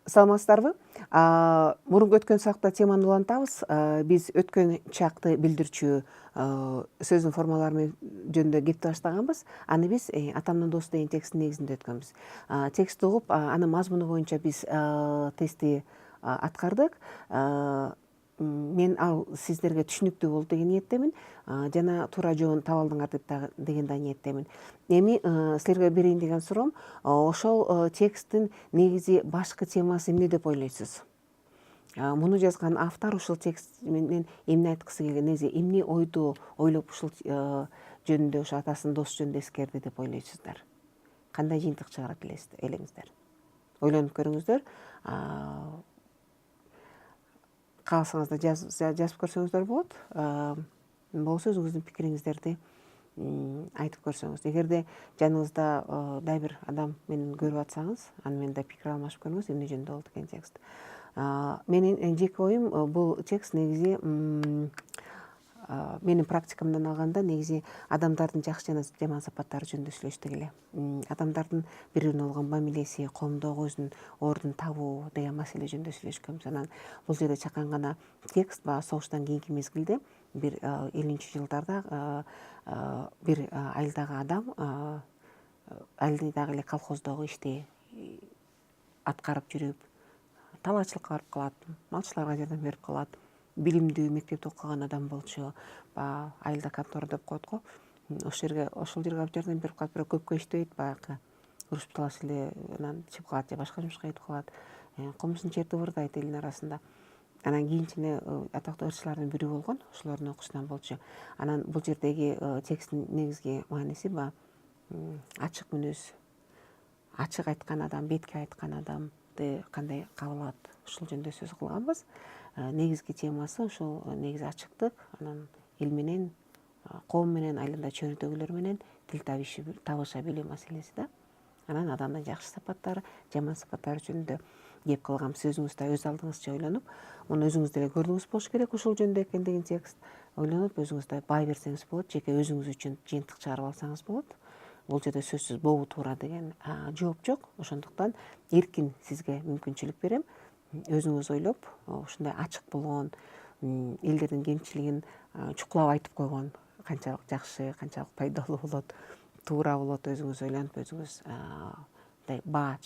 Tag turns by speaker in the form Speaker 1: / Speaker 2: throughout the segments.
Speaker 1: Саламатсыздарбы? Мурунку өткөн сабакта теманы улантабыз. Биз өткөн чакты билдирчү сөздүн формалары жөнүндө кеп баштаганбыз. Аны биз Атамдын досу деген тексттин негизинде өткөнбүз. Текстти угуп, анын мазмуну боюнча биз тестти аткардык. Мен ал сиздерге түшүнүктүү болду деген ниеттемин. Жана туура жообун таба алдыңар деген да ниеттемин. Эми силерге берейин деген суроом, ошол тексттин негизи башкы темасы эмне деп ойлойсуз? Муну жазган автор ушул текст менен эмне айткысы келген, негизи эмне ойду ойлоп ушул жөнүндө, ошо атасынын досу жөнүндө эскерди деп ойлойсуздар? Кандай жыйынтык чыгарат элеңиздер? Ойлонуп көрүңүздөр. Кааласаңыздар жазып көрсөңүздөр болот. Болбосо өзүңүздүн пикириңиздерди айтып көрсөңүз. Эгерде жаныңызда дагы бир адам менен көрүп атсаңыз, аны менен да пикир алмашып көрүңүз, эмне жөнүндө болот экен текст. Менин жеке оюм, бул текст негизи менин практикамдан алганда негизи адамдардын жакшы жана жаман сапаттары жөнүндө сүйлөштүк эле. Адамдардын бири бирине болгон мамилеси, коомдогу өзүнүн ордун табуу деген маселе жөнүндө сүйлөшкөнбүз. Анан бул жерде чакан гана текст баягы согуштан кийинки мезгилде бир 50-нчи жылдарда бир айылдагы адам айылдагы эле колхоздогу ишти аткарып жүрүп, талаачылыкка барып калат, малчыларга жардам берип калат. Билимдүү, мектепте окуган адам болчу, баягы айылда контора деп коет го. Ошол жерге барып жардам берип калат, бирок көпкө иштебейт, баягы урушуп талаш эле анан чыгып калат же башка жумушка кетип калат. Комузун чертип ырдайт элдин арасында. Анан кийинчене атактуу ырчылардын бири болгон, ошолордун окуусунан болчу. Анан бул жердеги тексттин негизги мааниси баягы ачык мүнөз, ачык айткан адам, бетке айткан адамды кандай кабыл алат, ушул жөнүндө сөз кылганбыз. Негизги темасы ушул негизи ачыктык, анан эл менен, коом менен, айылында чөйрөдөгүлөр менен тил табыша билүү маселеси да. Анан адамдын жакшы сапаттары, жаман сапаттары жөнүндө кеп кылганбыз. Өзүңүз да өз алдыңызча ойлонуп, муну өзүңүз деле көрдүңүз болуш керек ушул жөнүндө экендигин текст. Ойлонуп, өзүңүз да бай берсеңиз болот, жеке өзүңүз үчүн жыйынтык чыгарып алсаңыз болот. Бул жерде сөзсүз бобу туура деген жооп жок. Ошондуктан эркин сизге мүмкүнчүлүк берем. Өзүңүз ойлоп, ушундай ачык болгон, элдердин кемчилигин чукулап айтып койгон канчалык жакшы, канчалык пайдалуу болот, туура болот, өзүңүз ойлонуп, өзүңүз баа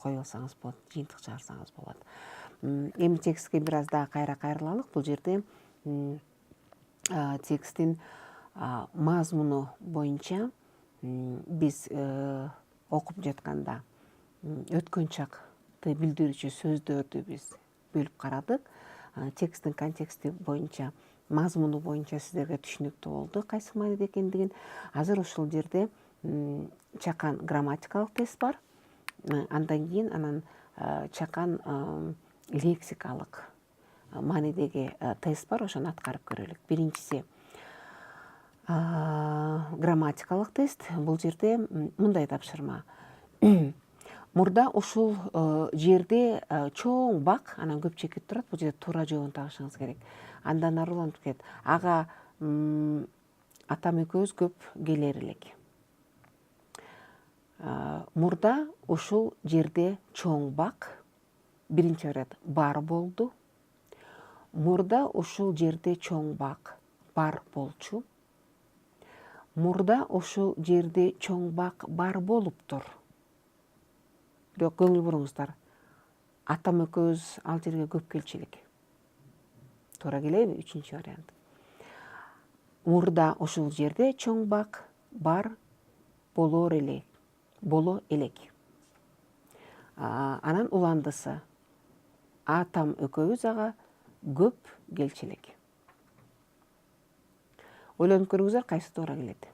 Speaker 1: коюп алсаңыз болот, жыйынтык чыгарсаңыз болот. Эми текстке бир аз дагы кайра кайрылалык. Бул жерде тексттин мазмуну боюнча биз окуп жатканда өткөн чакты билдирүүчү сөздөрдү биз бөлүп карадык. Тексттин контексти боюнча, мазмуну боюнча сиздерге түшүнүктүү болду кайсы мааниде экендигин. Азыр ушул жерде чакан грамматикалык тест бар. Андан кийин анан чакан лексикалык маанидеги тест бар, ошону аткарып көрөлүк. Биринчиси грамматикалык тест. Бул жерде мындай тапшырма. Мурда ушул жерде чоң бак, анан көп чекит турат. Бул жерде туура жообун табышыңыз керек. Андан ары улантып кетет. Ага атам экөөбүз көп келер элек. Мурда ушул жерде чоң бак, биринчи вариант, бар болду. Мурда ушул жерде чоң бак бар болчу. Мурда ушул жерде чоң бак бар болуптур. Бирок көңүл буруңуздар, атам экөөбүз ал жерге көп келчү элек. Туура келеби? Үчүнчү вариант. Мурда ушул жерде чоң бак бар боло элек. Анан уландысы. Атам экөөбүз ага көп келчү элек. Ойлонуп көрүңүздөр, кайсы туура келет?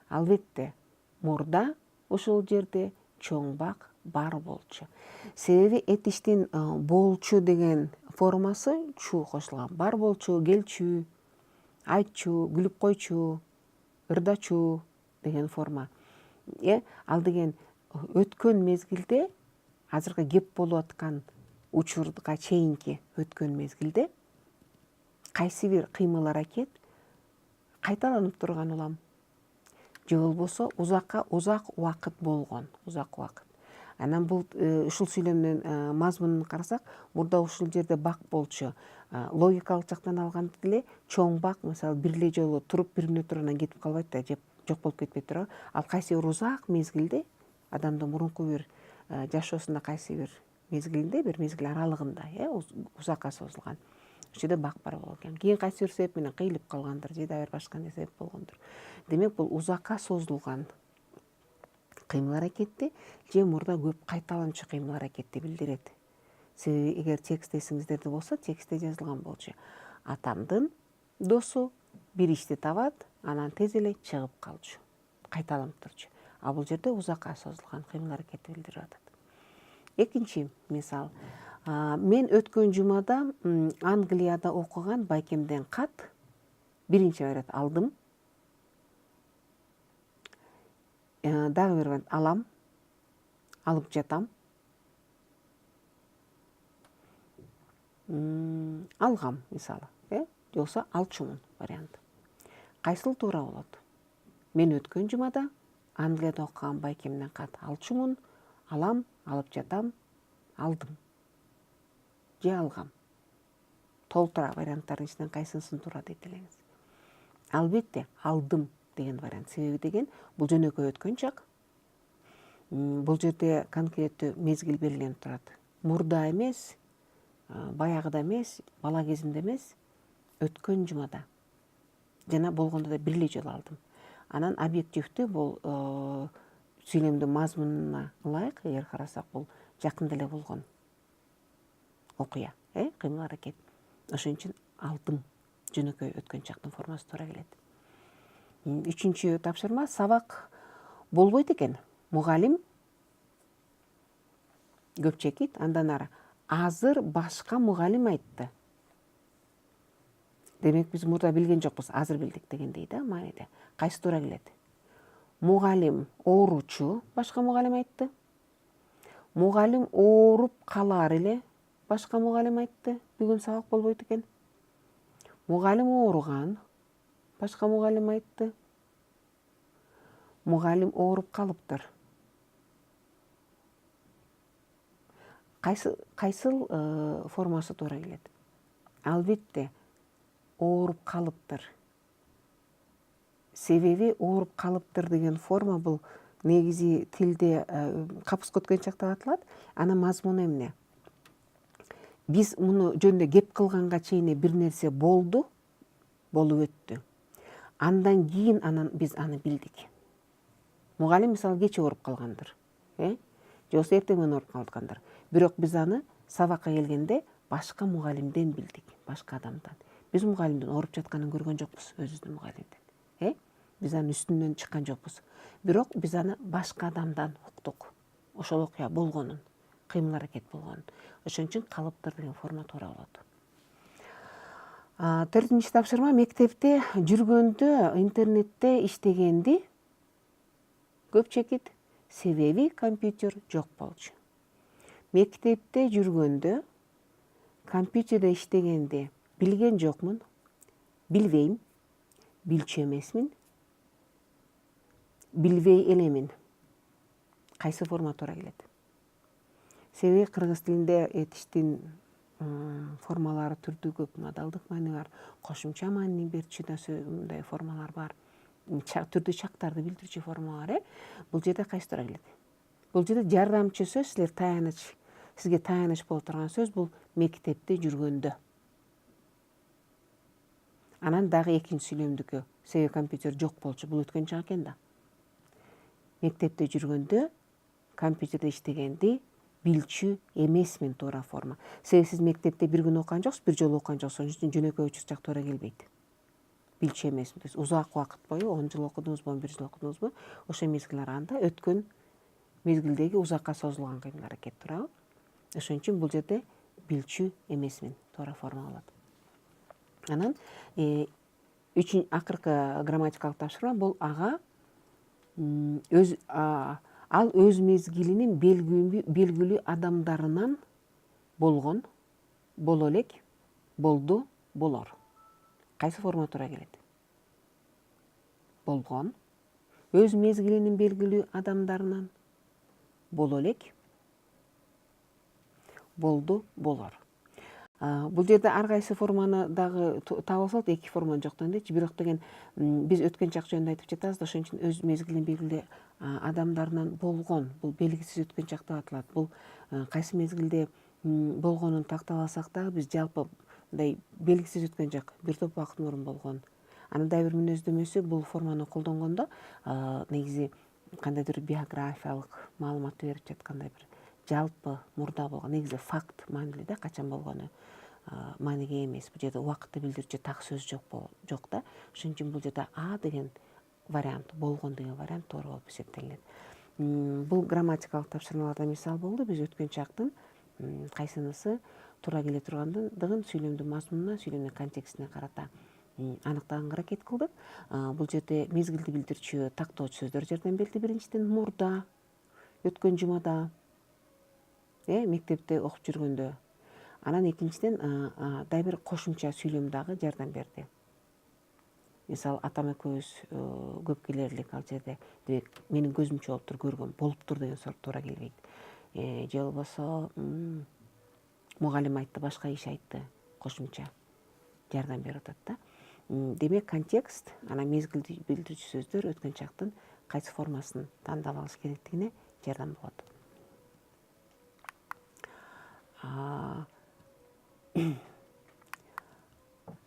Speaker 1: Албетте, мурда ушул жерде чоң бак бар болчу. Себеби этиштин болчу деген формасы чу кошулган. Бар болчу, келчү, айтчу, күлүп койчу, ырдачу деген форма. Ал деген өткөн мезгилде, азыркы кеп болуп аткан учурга чейинки өткөн мезгилде кайсы бир кыймыл аракет кайталанып турган улам. Же болбосо узак убакыт болгон, узак убакыт. Анан бул ушул сүйлөмдүн мазмунун карасак, мурда ушул жерде бак болчу. Логикалык жактан алганда деле чоң бак мисалы бир эле жолу туруп бир мүнөттөн анан кетип калбайт да, жеп жок болуп кетпей турабы. Ал кайсы бир узак мезгилде адамдын мурунку бир жашоосунда кайсы бир мезгилинде, бир мезгил аралыгында, узакка созулган. Ошол жерде бак бар болгон экен. Кийин кайсы бир себеп менен кыйылып калгандыр, же дагы бир башка нерсе себеп болгондур. Демек бул узакка созулган кыймыл аракетти же мурда көп кайталанчу кыймыл аракетти билдирет. Себеби эгер текстти эсиңиздерде болсо, текстте жазылган болчу. Атамдын досу бир ишти табат, анан тез эле чыгып калчу. Кайталанып турчу. А бул жерде узакка созулган кыймыл аракетти билдирип атат. Экинчи мисал. Мен өткөн жумада Англияда окуган байкемден кат биринчи вариант алдым. Дагы бир вариант алам, алып жатам. Алгам мисалы, же болбосо алчумун варианты. Кайсыл туура болот? Мен өткөн жумада Англияда окуган байкемден кат алчумун, алам, алып жатам, алдым. Же алгам. Толтура варианттардын ичинен кайсынысын туура дейт элеңиз? Албетте, алдым деген вариант. Себеби деген бул жөнөкөй өткөн чак. Бул жерде конкреттүү мезгил белгиленип турат. Мурда эмес, баягыда эмес, бала кезимде эмес, өткөн жумада. Жана болгондо да бир эле жолу алдым. Анан объективдүү бул сүйлөмдүн мазмунуна ылайык эгер карасак, бул жакында эле болгон окуя, кыймыл аракет. Ошон үчүн алдым жөнөкөй өткөн чактын формасы туура келет. Үчүнчү тапшырма, сабак болбойт экен. Мугалим көп чекит, андан ары азыр башка мугалим айтты. Демек биз мурда билген жокпуз, азыр билдик дегендей да мааниде. Кайсы туура келет? Мугалим ооручу, башка мугалим айтты. Мугалим ооруп калар эле, башка мугалим айтты. Бүгүн сабак болбойт экен. Мугалим ооруган, башка мугалим айтты. Мугалим ооруп калыптыр. Кайсыл формасы туура келет? Албетте ооруп калыптыр. Себеби ооруп калыптыр деген форма бул негизи тилде капуска өткөн чакта аталат. Анын мазмуну эмне? Биз муну жөнүндө кеп кылганга чейин бир нерсе болду, болуп өттү. Андан кийин биз аны билдик. Мугалим мисалы кече ооруп калгандыр, же болбосо эртең менен ооруп калгандыр. Бирок биз аны сабакка келгенде башка мугалимден билдик, башка адамдан. Биз мугалимдин ооруп жатканын көргөн жокпуз, өзүбүздүн мугалимдин. Биз анын үстүнөн чыккан жокпуз. Бирок биз аны башка адамдан уктук. Ошол окуя болгонун, кыймыл аракет болгонун. Ошон үчүн калыптыр деген форма туура болот. Төртүнчү тапшырма, мектепте жүргөндө, интернетте иштегенди көп чекит. Себеби компьютер жок болчу. Мектепте жүргөндө, компьютерде иштегенди билген жокмун, билбейм, билчү эмесмин, билбей элемин. Кайсы форма туура келет? Себеби кыргыз тилинде этиштин формалары түрдүү көп. Модалдык маани бар, кошумча маани берчү мындай формалар бар. Түрдүү чактарды билдирүүчү форма бар. Бул жерде кайсы туура келет? Бул жерде жардамчы сөз, сизге таяныч боло турган сөз бул мектепте жүргөндө. Анан дагы экинчи сүйлөмдүкү, себеби компьютер жок болчу, бул өткөн чак экен да. Мектепте жүргөндө, компьютерде иштегенди билчү эмесмин туура форма. Себеби сиз мектепте бир күн окуган жоксуз, бир жолу окуган жоксуз, ошон үчүн жөнөкөй учурчак туура келбейт. Билчү эмесмин, то есть узак убакыт бою 10 жыл окудуңузбу, 11 жыл окудуңузбу, ошол мезгил аралыгында өткөн мезгилдеги узакка созулган кыймыл аракет туурабы? Ошон үчүн бул жерде билчү эмесмин туура форма болот. Анан акыркы грамматикалык тапшырма бул ал өз мезгилинин белгилүү адамдарынан болгон, боло элек, болду, болор. Кайсы форма туура келет? Болгон, өз мезгилинин белгилүү адамдарынан, боло элек, болду, болор. Бул жерде ар кайсы форманы дагы таба салат, эки форманы жоктон дейчи. Бирок деген биз өткөн чак жөнүндө айтып жатабыз да, ошон үчүн өз мезгилинен белгилүү адамдарынан болгон, бул белгисиз өткөн чак деп аталат. Бул кайсы мезгилде болгонун тактабасак дагы биз жалпы мындай белгисиз өткөн чак бир топ убакыт мурун болгон. Анын дагы бир мүнөздөмөсү, бул форманы колдонгондо негизи кандайдыр биографиялык маалыматты берип жаткандай бир жалпы мурда болгон, негизи факт маанилүү да, качан болгону мааниге эмес. Бул жерде убакытты билдирүүчү так сөз жок да. Ошон үчүн бул жерде а деген вариант, болгон деген вариант туура болуп эсептелинет. Бул грамматикалык тапшырмаларда мисал болду. Биз өткөн чактын кайсынысы туура келе тургандыгын сүйлөмдүн мазмунуна, сүйлөмдүн контекстине карата аныктаганга аракет кылдык. Бул жерде мезгилди билдирчү тактоочу сөздөр жардам берди. Биринчиден мурда, өткөн жумада, мектепте окуп жүргөндө. Анан экинчиден дагы бир кошумча сүйлөм дагы жардам берди. Мисалы, атам экөөбүз көп келерлик ал жерде, демек менин көзүмчө болуптур, көргөм, болуптур деген сорт туура келбейт. Же болбосо мугалим айтты, башка киши айтты, кошумча жардам берип атат да. Демек контекст, анан мезгилди билдирүүчү сөздөр өткөн чактын кайсы формасын тандап алыш керектигине жардам болот.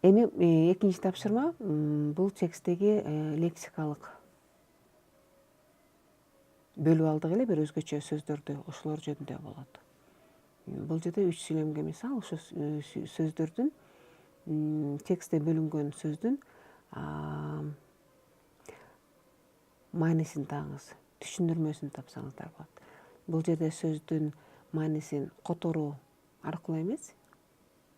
Speaker 1: Эми экинчи тапшырма бул тексттеги лексикалык бөлүп алдык эле, бир өзгөчө сөздөрдү, ошолор жөнүндө болот. Бул жерде 3 сүйлөмгө мисал, ошо сөздөрдүн текстте бөлүнгөн сөздүн маанисин тагыңыз, түшүндүрмөсүн тапсаңыздар болот. Бул жерде сөздүн маанисин которуу аркылуу эмес,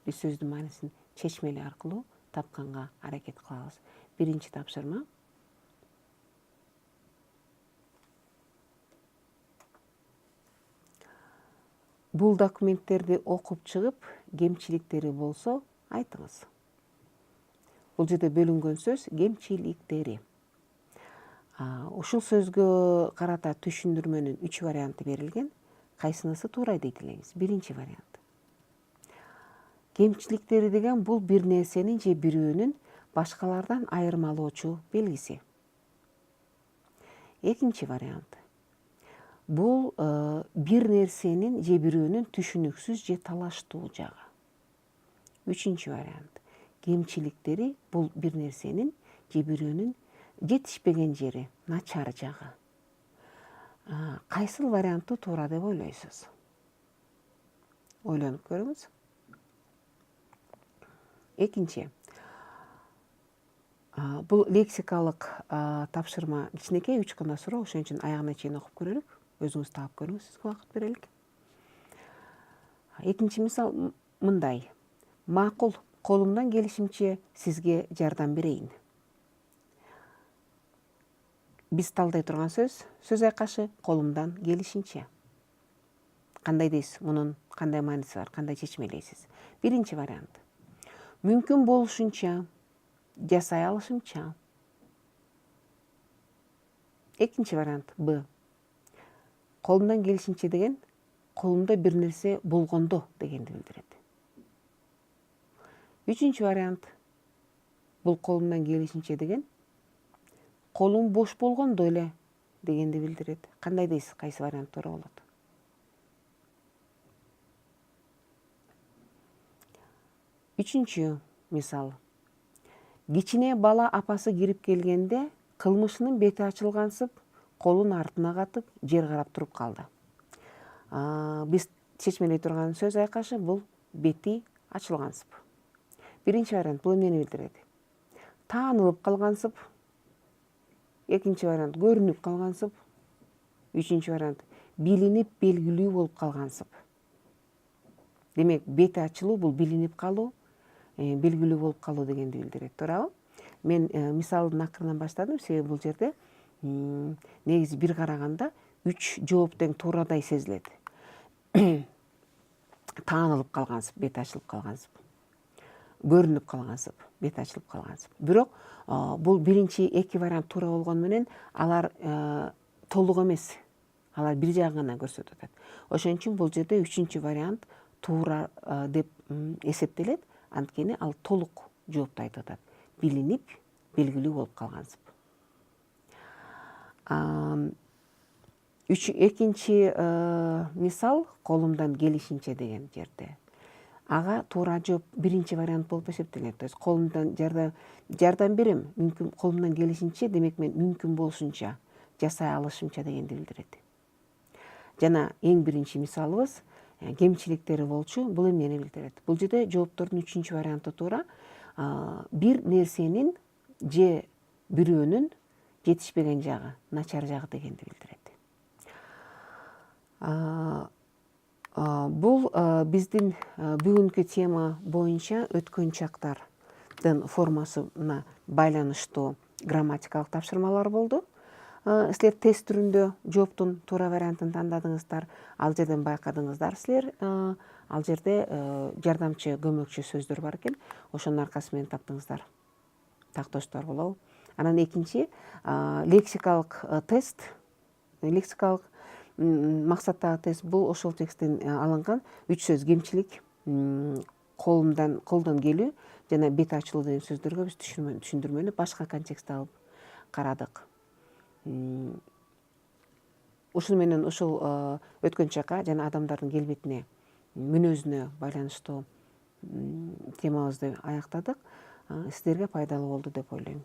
Speaker 1: биз сөздүн маанисин чечмели аркылуу тапканга аракет кылабыз. Биринчи тапшырма. Бул документтерди окуп чыгып, кемчиликтери болсо айтыңыз. Бул жерде бөлүнгөн сөз кемчиликтери. Ушул сөзгө карата түшүндүрмөнүн 3 варианты берилген. Кайсынысы туура дейт элеңиз? Биринчи вариант. Кемчиликтери деген бул бир нерсенин же бирөөнүн башкалардан айырмалоочу белгиси. Экинчи вариант. Бул бир нерсенин же бирөөнүн түшүнүксүз же талаштуу жагы. Үчүнчү вариант. Кемчиликтери бул бир нерсенин же бирөөнүн жетишпеген жери, начар жагы. Кайсыл вариантты туура деп ойлойсуз? Ойлонуп көрүңүз. Экинчи. Бул лексикалык тапшырма кичинекей, 3 гана суроо, ошон үчүн аягына чейин окуп көрөлүк. Өзүңүз таап көрүңүз, сизге убакыт берелик. Экинчи мисал мындай. Макул, колумдан келишимче сизге жардам берейин. Биз талдай турган сөз айкашы колумдан келишинче. Кандай дейсиз? Мунун кандай мааниси бар? Кандай чечмелейсиз? Биринчи вариант. Мүмкүн болушунча, жасай алышымча. Экинчи вариант Б. Колумдан келишинче деген колумда бир нерсе болгондо дегенди билдирет. Үчүнчү вариант. Бул колумдан келишинче деген колум бош болгондо эле дегенди билдирет. Кандай дейсиз? Кайсы вариант туура болот? Үчүнчү мисал. Кичине бала апасы кирип келгенде кылмышынын бети ачылгансып, колун артына катып, жер карап туруп калды. Биз чечмелей турган сөз айкашы бул бети ачылгансып. Биринчи вариант бул эмнени билдирет? Таанылып калгансып. Экинчи вариант көрүнүп калгансып. Үчүнчү вариант билинип белгилүү болуп калгансып. Демек, бети ачылуу бул билинип калуу, белгилүү болуп калуу дегенди билдирет, туурабы? Мен мисалдын акырынан баштадым, себеби бул жерде негизи бир караганда 3 жооп тең туурадай сезилет. Таанылып калгансып, бети ачылып калгансып. Көрүнүп калгансып, бети ачылып калгансып. Бирок бул биринчи 2 вариант туура болгону менен алар толук эмес. Алар бир жагын гана көрсөтүп атат. Ошон үчүн бул жерде 3-вариант туура деп эсептелет. Анткени ал толук жоопту айтып атат. Билинип, белгилүү болуп калгансып. Экинчи мисал колумдан келишинче деген жерде. Ага туура жооп биринчи вариант болуп эсептелет. То есть колумдан жардам берем, мүмкүн колумдан келишинче, демек мен мүмкүн болушунча жасай алышымча дегенди билдирет. Жана эң биринчи мисалыбыз кемчиликтери болчу, бул эмнени билдирет? Бул жерде жооптордун үчүнчү варианты туура. Бир нерсенин же бирөөнүн жетишпеген жагы, начар жагы дегенди билдирет. Бул биздин бүгүнкү тема боюнча өткөн чактардын формасына байланыштуу грамматикалык тапшырмалар болду. Силер тест түрүндө жооптун туура вариантын тандадыңыздар. Ал жерден байкадыңыздар силер. Ал жерде жардамчы, көмөкчү сөздөр бар экен. Ошонун аркасы менен таптыңыздар. Тактоочтор болобу? Анан экинчи лексикалык тест. Лексикалык максаттагы тест бул ошол тексттен алынган 3 сөз: кемчилик, колдон келүү жана бет ачылуу деген сөздөргө биз түшүндүрмөнү башка контекстте алып карадык. Ушуну менен ушул өткөн чакка жана адамдардын келбетине, мүнөзүнө байланыштуу темабызды аяктадык. Сиздерге пайдалуу болду деп ойлойм.